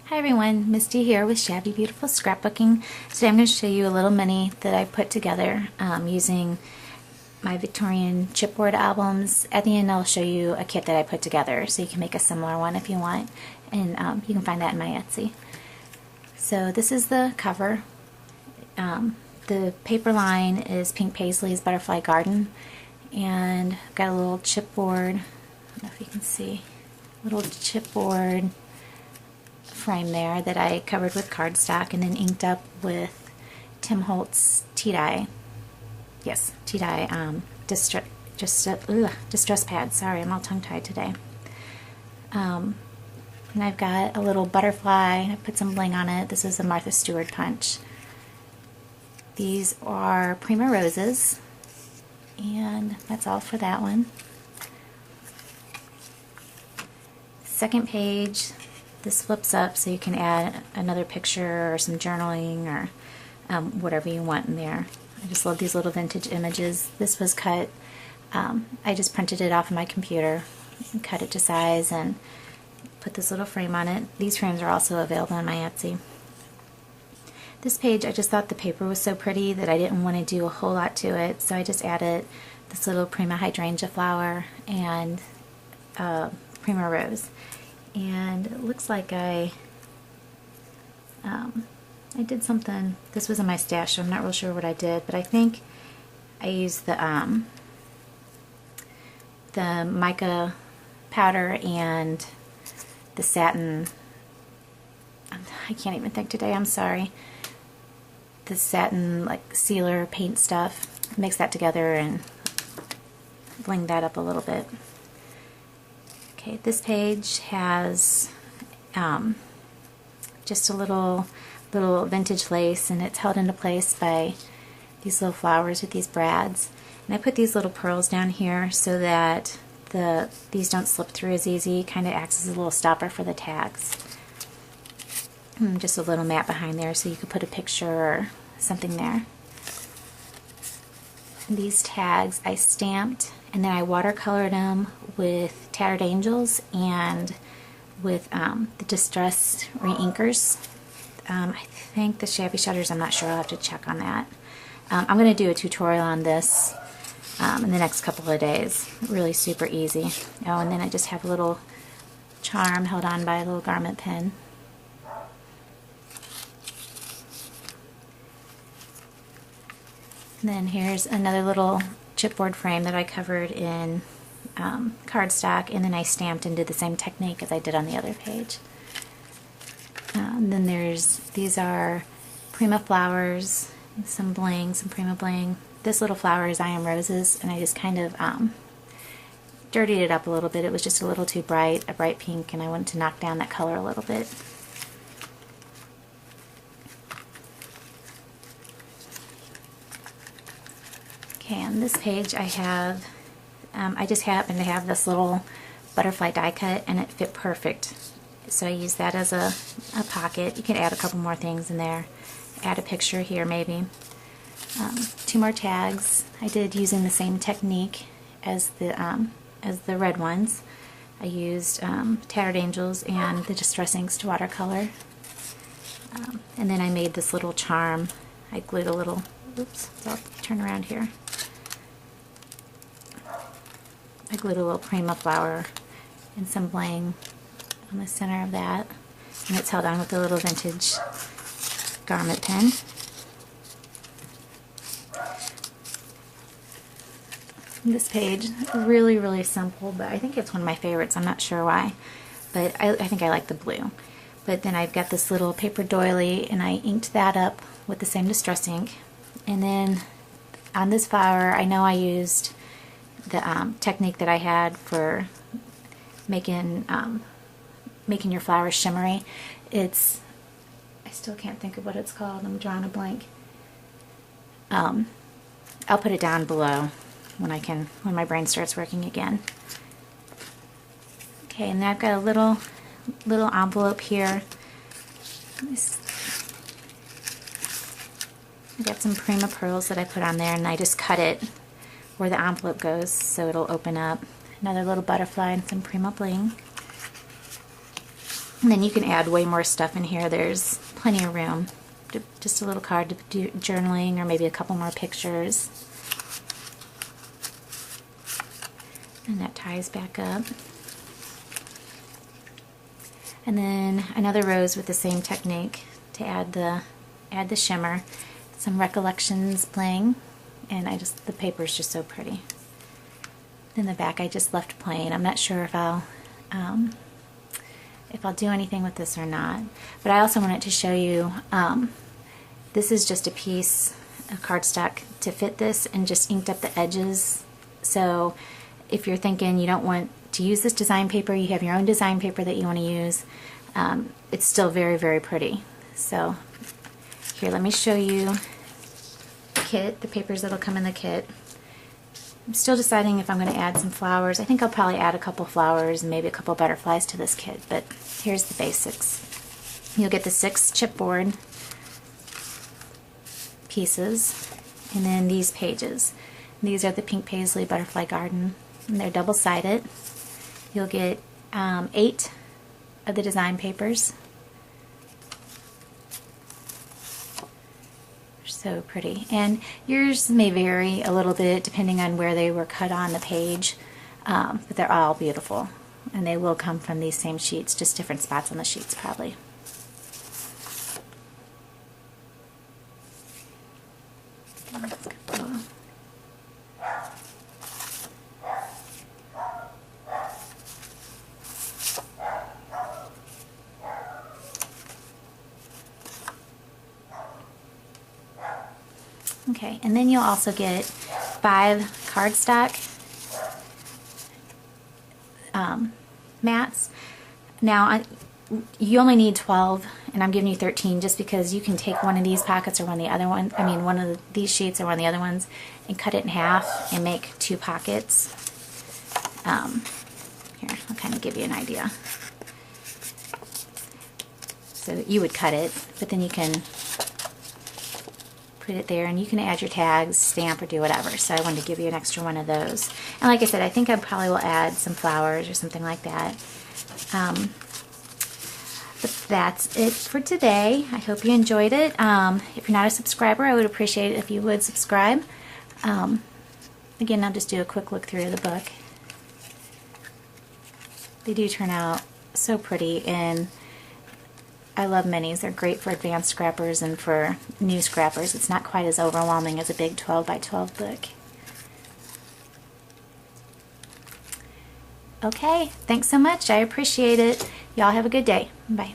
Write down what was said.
Hi everyone, Misty here with Shabby Beautiful Scrapbooking. Today I'm going to show you a little mini that I put together using my Victorian chipboard albums. At the end I'll show you a kit that I put together so you can make a similar one if you want, and you can find that in my Etsy. So this is the cover. The paper line is Pink Paislee's Butterfly Garden, and I've got a little chipboard, I don't know if you can see, little chipboard frame there that I covered with cardstock and then inked up with Tim Holtz tea-dye. Yes, tea-dye distress pad. Sorry, I'm all tongue-tied today. And I've got a little butterfly. I put some bling on it. This is a Martha Stewart punch. These are Prima roses, and that's all for that one. Second page. This flips up so you can add another picture or some journaling or whatever you want in there. I just love these little vintage images. This was cut, I just printed it off of my computer and cut it to size and put this little frame on it. These frames are also available on my Etsy. This page, I just thought the paper was so pretty that I didn't want to do a whole lot to it, so I just added this little Prima hydrangea flower and Prima rose. And it looks like I did something. This was in my stash, so I'm not real sure what I did, but I think I used the mica powder and the satin. I can't even think today. I'm sorry. The satin like sealer paint stuff. Mix that together and bling that up a little bit. Okay, this page has just a little vintage lace, and it's held into place by these little flowers with these brads. And I put these little pearls down here so that these don't slip through as easy. Kind of acts as a little stopper for the tags. Just a little mat behind there so you could put a picture or something there. And these tags I stamped, and then I watercolored them with Tattered Angels and with the Distress Reinkers. I think the Shabby Shutters, I'm not sure, I'll have to check on that. I'm going to do a tutorial on this in the next couple of days. Really super easy. Oh, and then I just have a little charm held on by a little garment pin. And then here's another little chipboard frame that I covered in cardstock, and then I stamped and did the same technique as I did on the other page. And then these are Prima flowers, some bling, some Prima bling. This little flower is I Am Roses, and I just kind of dirtied it up a little bit. It was just a little too bright, a bright pink, and I wanted to knock down that color a little bit. Okay, on this page I have, I just happen to have this little butterfly die cut, and it fit perfect. So I used that as a pocket. You could add a couple more things in there. Add a picture here maybe. Two more tags. I did using the same technique as the red ones. I used Tattered Angels and the Distress Inks to watercolor. And then I made this little charm. I glued a little, oops, so I'll turn around here. I glued a little Prima flower and some bling on the center of that, and it's held on with a little vintage garment pin. This page, really simple, but I think it's one of my favorites. I'm not sure why, but I think I like the blue. But then I've got this little paper doily, and I inked that up with the same distress ink. And then on this flower, I know I used the technique that I had for making your flowers shimmery. I still can't think of what it's called. I'm drawing a blank. I'll put it down below when my brain starts working again. Okay, and then I've got a little envelope here. I got some Prima pearls that I put on there, and I just cut it where the envelope goes so it'll open up. Another little butterfly and some Prima bling. And then you can add way more stuff in here. There's plenty of room. Just a little card to do journaling, or maybe a couple more pictures. And that ties back up. And then another rose with the same technique to add the shimmer. Some recollections bling, and the paper is just so pretty. In the back I just left plain. I'm not sure if I'll do anything with this or not, but I also wanted to show you, this is just a piece of cardstock to fit this, and just inked up the edges. So if you're thinking you don't want to use this design paper, you have your own design paper that you want to use, it's still very, very pretty. So here, let me show you the kit, the papers that'll come in the kit. I'm still deciding if I'm going to add some flowers. I think I'll probably add a couple flowers and maybe a couple butterflies to this kit, but here's the basics. You'll get the 6 chipboard pieces, and then these pages. These are the Pink Paislee Butterfly Garden, and they're double-sided. You'll get 8 of the design papers. So pretty, and yours may vary a little bit depending on where they were cut on the page, but they're all beautiful, and they will come from these same sheets, just different spots on the sheets probably. Okay, and then you'll also get 5 cardstock mats. Now, you only need 12, and I'm giving you 13 just because you can take one of these pockets or one of the other one, one of these sheets or one of the other ones, and cut it in half and make 2 pockets. Here, I'll kind of give you an idea. So you would cut it, but then you can put it there, and you can add your tags, stamp, or do whatever. So I wanted to give you an extra one of those. And like I said, I think I probably will add some flowers or something like that. But that's it for today. I hope you enjoyed it. If you're not a subscriber, I would appreciate it if you would subscribe. Again, I'll just do a quick look through the book. They do turn out so pretty, and I love minis. They're great for advanced scrappers and for new scrappers. It's not quite as overwhelming as a big 12 by 12 book. Okay, thanks so much. I appreciate it. Y'all have a good day. Bye.